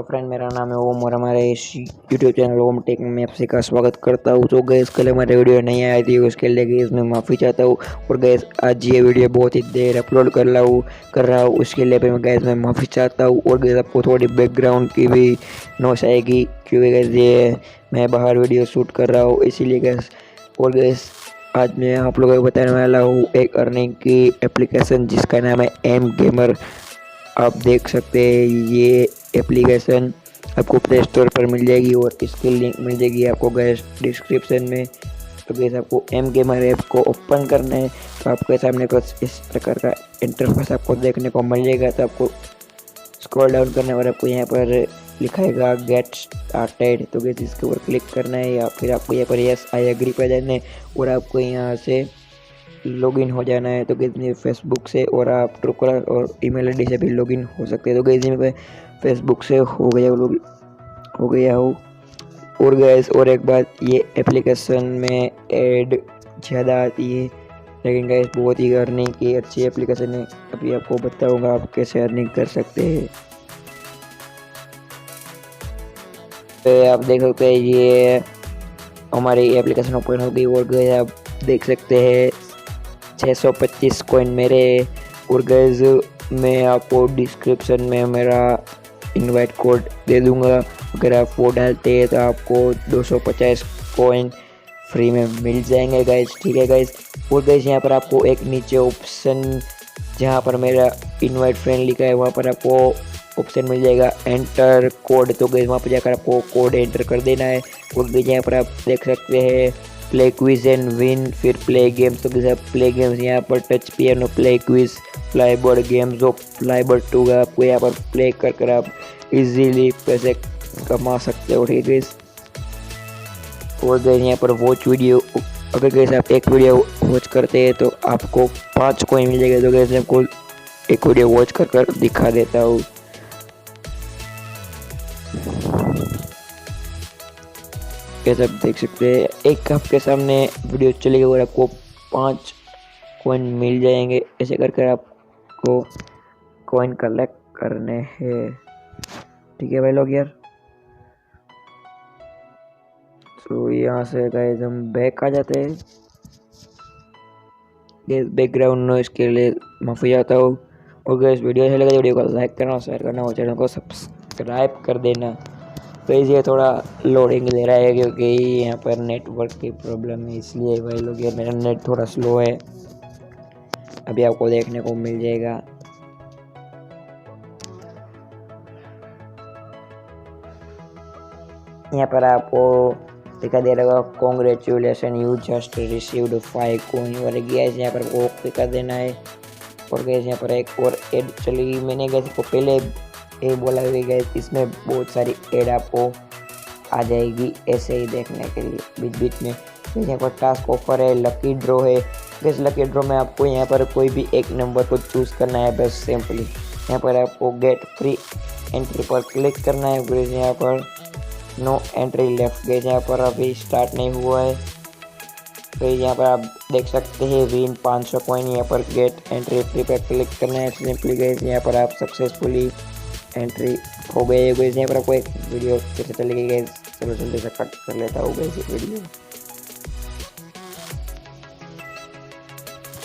Friend, मेरा नाम है ओम और हमारे इस यूट्यूब चैनल ओम टेक में आपसे का स्वागत करता हूँ। तो गैस कल हमारे वीडियो नहीं आई थी, उसके लिए गैस मैं माफ़ी चाहता हूँ। और गैस आज ये वीडियो बहुत ही देर अपलोड कर रहा हूँ उसके लिए भी मैं गैस मैं माफ़ी चाहता हूँ। और गैस आपको थोड़ी बैकग्राउंड की भी नॉइस आएगी क्योंकि गैस ये मैं बाहर वीडियो शूट कर रहा हूँ, इसीलिए गैस। और गैस आज मैं आप लोगों को बताने वाला हूँ एक अर्निंग की एप्लीकेशन जिसका नाम है एम गेमर। आप देख सकते हैं ये एप्लीकेशन आपको प्ले स्टोर पर मिल जाएगी और इसकी लिंक मिल जाएगी आपको गैस डिस्क्रिप्शन में। तो गैस आपको एम गेमर ऐप को ओपन करना है तो आपके सामने कुछ इस प्रकार का इंटरफेस आपको देखने को मिल जाएगा। तो आपको स्क्रॉल डाउन करना है और आपको यहाँ पर लिखाएगा गेट स्टार्टेड। तो गैस इसके ऊपर क्लिक करना है या फिर आपको यहाँ पर यस आई एग्री पर जाना है और आपको यहाँ से लॉगिन हो जाना है। तो गैस फेसबुक से और आप ट्रूकॉलर और ईमेल आईडी से भी लॉगिन हो सकते हैं। तो गैस मैं फेसबुक से हो गया हो। और गैस और एक बात, ये एप्लीकेशन में ऐड ज़्यादा आती है, लेकिन गैस बहुत ही अर्निंग की अच्छी एप्लीकेशन है। अभी आपको बताऊंगा आप कैसे अर्निंग कर सकते हैं। तो आप देख सकते हैं ये हमारी एप्लीकेशन ओपन हो गई और गैस आप देख सकते हैं 625 कॉइन मेरे। और गैस मैं आपको डिस्क्रिप्शन में मेरा इनवाइट कोड दे दूंगा, अगर आप वो डालते हैं तो आपको 250 कॉइन फ्री में मिल जाएंगे गैस, ठीक है गैस। और गैस यहाँ पर आपको एक नीचे ऑप्शन जहाँ पर मेरा इनवाइट फ्रेंड लिखा है वहाँ पर आपको ऑप्शन मिल जाएगा एंटर कोड। तो गैस वहाँ पर जाकर आपको कोड एंटर कर देना है। और गैस यहाँ पर आप देख सकते हैं प्ले क्विज एंड विन, फिर प्ले गेम्स। तो जैसे प्ले गेम्स यहाँ पर touch piano, play quiz, fly board games of fly board 2 का आपको यहाँ पर प्ले कर आप इजीली पैसे कमा सकते हो, ठीक है। और गैस यहाँ पर वॉच वीडियो, अगर गैस आप एक वीडियो वॉच करते हैं तो आपको 5 कॉइन मिल जाएगा। तो गैस आपको एक वीडियो वॉच कर दिखा देता हूँ। कैसे आप देख सकते हैं एक आपके सामने वीडियो चलेगी और आपको 5 कॉइन मिल जाएंगे। ऐसे करके आपको कॉइन कलेक्ट करने हैं, ठीक है भाई लोग यार। तो यहाँ से गाइस हम बैक आ जाते हैं। गैस बैकग्राउंड नॉइस के लिए माफ़ी चाहता हूँ। और गैस वीडियो अच्छा लगा तो वीडियो को लाइक करना, शेयर करना और चैनल को सब्सक्राइब कर देना। तो ये थोड़ा लोडिंग ले रहा है क्योंकि यहाँ पर नेटवर्क की प्रॉब्लम है, इसलिए भाई लोग ये मेरा नेट थोड़ा स्लो है। अभी आपको देखने को मिल जाएगा। यहाँ पर आपको दिखा दे रहा होगा congratulation you just received 5 coin और गैस यहाँ पर वो ओके कर देना है। और गैस यहाँ पर एक और एड चली, मैंने गैस को पहले ये बोला हुआ गैस इसमें बहुत सारी ऐड आपको आ जाएगी ऐसे ही देखने के लिए बीच बीच में। तो यहाँ पर टास्क ऑफर है, लकी ड्रॉ है। बस लकी ड्रॉ में आपको यहाँ पर कोई भी एक नंबर को चूज़ करना है बस सिंपली। यहाँ पर आपको गेट फ्री एंट्री पर क्लिक करना है। फिर यहाँ पर नो एंट्री लेफ्ट, गैस यहाँ पर अभी स्टार्ट नहीं हुआ है। तो यहाँ पर आप देख सकते हैं विन 500 कॉइन। यहाँ पर गेट एंट्री फ्री पर क्लिक करना है सिंपली गैस। यहाँ पर आप सक्सेसफुली एंट्री हो गई है गैस। यहाँ पर आपको एक वीडियो कैसे चलेगी गैस, चलो जल्दी से कट कर लेता हूँ गैस इस वीडियो।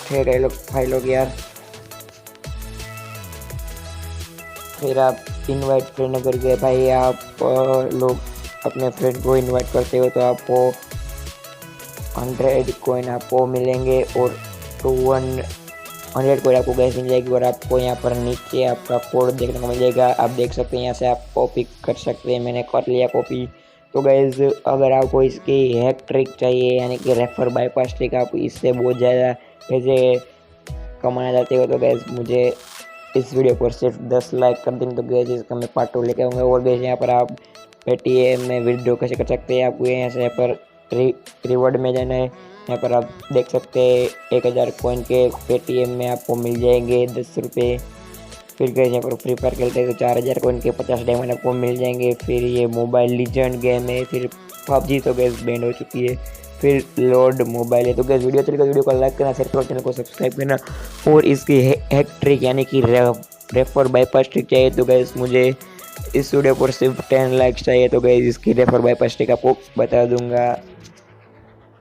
ठीक है लोग भाई लोग यार, फिर आप इनवाइट फ्रेंड अगर गए भाई आप लोग अपने फ्रेंड को इनवाइट करते हो तो आपको 100 कॉइन आपको मिलेंगे और 100 कोड आपको गैस मिल जाएगी। और आपको यहाँ पर नीचे आपका कोड देखने को मिल जाएगा, आप देख सकते हैं। यहाँ से आप कॉपी कर सकते हैं, मैंने कर लिया कॉपी। तो गैस अगर आपको इसकी हैक ट्रिक चाहिए यानी कि रेफर बाईपास ट्रिक, आप इससे बहुत ज़्यादा पैसे कमाना चाहते हो तो गैस मुझे इस वीडियो पर सिर्फ 10 लाइक कर देंगे तो गैस इसका मैं पार्ट 2 लेके आऊँगा। और गैस यहाँ पर आप पेटीएम में विड्रॉ कैसे कर सकते हैं, आपको यहाँ से पर रिवॉर्ड में जाना है। यहाँ पर आप देख सकते हैं 1000 कॉइन के पेटीएम में आपको मिल जाएंगे 10 रुपये। फिर गैस यहाँ पर फ्री फायर खेलते हैं तो 4000 कॉइन के 50 डायमंड आपको मिल जाएंगे। फिर ये मोबाइल लीजेंड गेम है। फिर पबजी तो गैस बैंड हो चुकी है। फिर लोड मोबाइल है। तो गैस वीडियो चलेगा, वीडियो को लाइक करना, शेयर करो, चैनल को सब्सक्राइब करना। और इसकी हैक ट्रिक यानी कि रेफर बाईपास ट्रिक चाहिए तो गैस मुझे इस वीडियो पर सिर्फ 10 लाइक्स चाहिए, तो गाइस इसकी रेफर बाय 5 टिक आपको बता दूंगा।